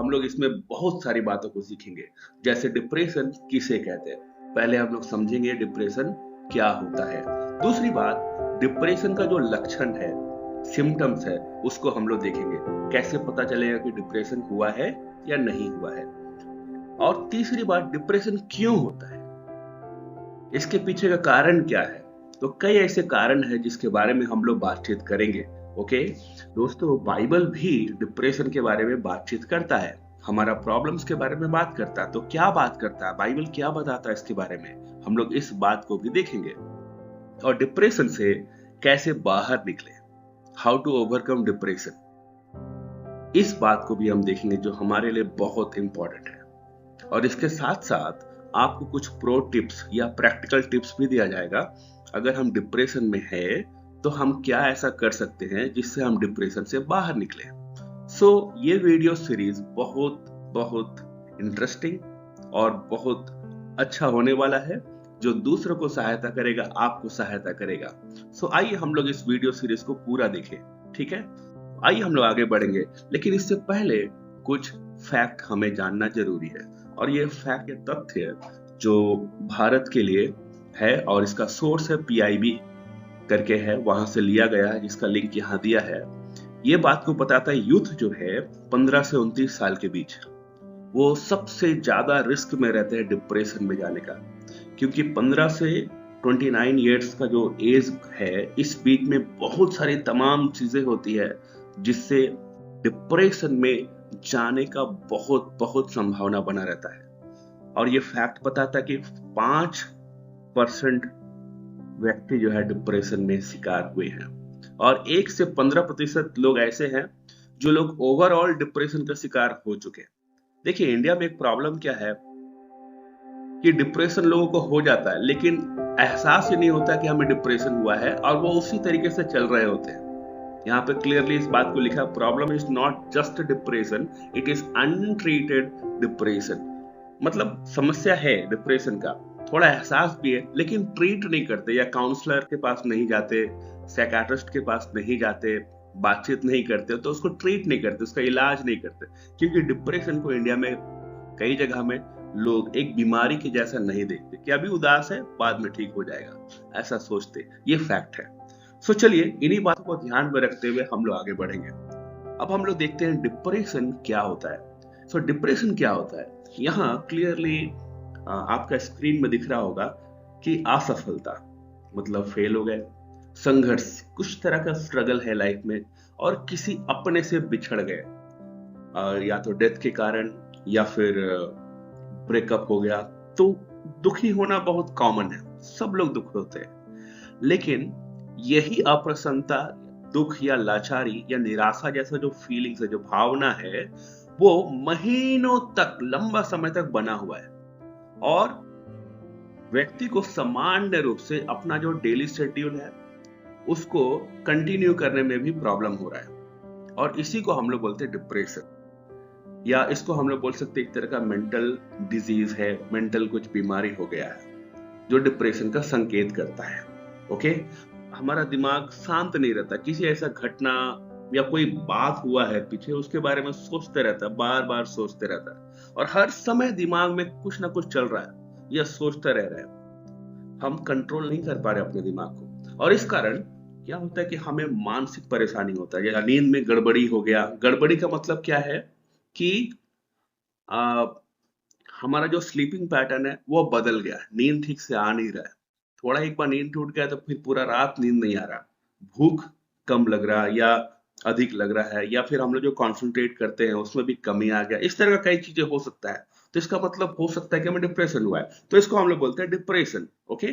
हम लोग इसमें बहुत सारी बातों को सीखेंगे, जैसे डिप्रेशन किसे कहते हैं। पहले हम लोग समझेंगे डिप्रेशन क्या होता है। दूसरी बात, डिप्रेशन का जो लक्षण है, सिम्टम्स है, उसको हम लोग देखेंगे, कैसे पता चलेगा कि डिप्रेशन हुआ है या नहीं हुआ है। और तीसरी बात, डिप्रेशन क्यों होता है, इसके पीछे का कारण क्या है। तो कई ऐसे कारण हैं जिसके बारे में हम लोग बातचीत करेंगे। ओके दोस्तों, बाइबल भी डिप्रेशन के बारे में बातचीत करता है, हमारा प्रॉब्लम्स के बारे में बात करता है। तो क्या बात करता है बाइबल, क्या बताता है इसके बारे में, हम लोग इस बात को भी देखेंगे। और डिप्रेशन से कैसे बाहर निकले, हाउ टू ओवरकम डिप्रेशन, इस बात को भी हम देखेंगे जो हमारे लिए बहुत इंपॉर्टेंट है। और इसके साथ साथ आपको कुछ प्रो टिप्स या प्रैक्टिकल टिप्स भी दिया जाएगा। अगर हम डिप्रेशन में है तो हम क्या ऐसा कर सकते हैं जिससे हम डिप्रेशन से बाहर निकले। ये वीडियो सीरीज बहुत बहुत इंटरेस्टिंग और बहुत अच्छा होने वाला है, जो दूसरों को सहायता करेगा, आपको सहायता करेगा। आइए हम लोग इस वीडियो सीरीज को पूरा देखें, ठीक है। आइए हम लोग आगे बढ़ेंगे, लेकिन इससे पहले कुछ फैक्ट हमें जानना जरूरी है। और ये फैक्ट, ये तथ्य जो भारत के लिए है, और इसका सोर्स है PIB करके है, वहां से लिया गया है, जिसका लिंक यहाँ दिया है। ये बात को बताता है, यूथ जो है 15 से 29 साल के बीच, वो सबसे ज्यादा रिस्क में रहते हैं डिप्रेशन में जाने का। क्योंकि 15 से 29 ईयर्स का जो एज है, इस बीच में बहुत सारी तमाम चीजें होती है जिससे डिप्रेशन में जाने का बहुत बहुत संभावना बना रहता है। और ये फैक्ट बताता है कि 5% व्यक्ति जो है डिप्रेशन में शिकार हुए हैं, और 1 से 15% लोग ऐसे हैं जो लोग ओवरऑल डिप्रेशन का शिकार हो चुके हैं। देखिए, इंडिया में एक प्रॉब्लम क्या है कि डिप्रेशन लोगों को हो जाता है, लेकिन एहसास ही नहीं होता कि हमें डिप्रेशन हुआ है, और वो उसी तरीके से चल रहे होते हैं। यहाँ पे क्लियरली इस बात को लिखा, problem is not just depression, it is untreated depression. मतलब समस्या है डिप्रेशन का, थोड़ा एहसास भी है, लेकिन ट्रीट नहीं करते, या काउंसलर के पास नहीं जाते, साइकियाट्रिस्ट के पास नहीं जाते, बातचीत नहीं करते, तो उसको ट्रीट नहीं करते, उसका इलाज नहीं करते। क्योंकि डिप्रेशन को इंडिया में कई जगह में लोग एक बीमारी के जैसा नहीं देखते, कि अभी उदास है, बाद में ठीक हो जाएगा, ऐसा सोचते। ये फैक्ट है। चलिए, इन्हीं बातों को ध्यान में रखते हुए हम लोग आगे बढ़ेंगे। अब हम लोग देखते हैं डिप्रेशन क्या होता है। डिप्रेशन क्या होता है, यहाँ क्लियरली आपका स्क्रीन में दिख रहा होगा कि असफलता मतलब फेल हो गए, संघर्ष, कुछ तरह का स्ट्रगल है लाइफ में, और किसी अपने से बिछड़ गए, या तो डेथ के कारण, या फिर ब्रेकअप हो गया। तो दुखी होना बहुत कॉमन है, सब लोग दुख होते हैं। लेकिन यही अप्रसन्नता, दुख या लाचारी या निराशा जैसा जो फीलिंग्स है, जो भावना है, वो महीनों तक, लंबा समय तक बना हुआ है, और व्यक्ति को सामान्य रूप से अपना जो डेली शेड्यूल है उसको कंटिन्यू करने में भी प्रॉब्लम हो रहा है। और इसी को हम लोग बोलते हैं डिप्रेशन, या इसको हम लोग बोल सकते हैं एक तरह का मेंटल डिजीज है, मेंटल कुछ बीमारी हो गया है, जो डिप्रेशन का संकेत करता है। ओके, हमारा दिमाग शांत नहीं रहता, किसी ऐसा घटना या कोई बात हुआ है पीछे, उसके बारे में सोचते रहता है, बार बार सोचते रहता है, और हर समय दिमाग में कुछ ना कुछ चल रहा है, या सोचते रह रहे हैं। हम कंट्रोल नहीं कर पा रहे अपने दिमाग को, और इस कारण क्या होता है कि हमें मानसिक परेशानी होता है, या नींद में गड़बड़ी हो गया। गड़बड़ी का मतलब क्या है कि हमारा जो स्लीपिंग पैटर्न है वो बदल गया है, नींद ठीक से आ नहीं रहा है, थोड़ा एक बार नींद टूट गया तो फिर पूरा रात नींद नहीं आ रहा, भूख कम लग रहा या अधिक लग रहा है, या फिर हम लोग जो कॉन्सेंट्रेट करते हैं उसमें भी कमी आ गया। इस तरह का कई चीजें हो सकता है। तो इसका मतलब हो सकता है कि हमें डिप्रेशन हुआ है, तो इसको हम लोग बोलते हैं डिप्रेशन। ओके,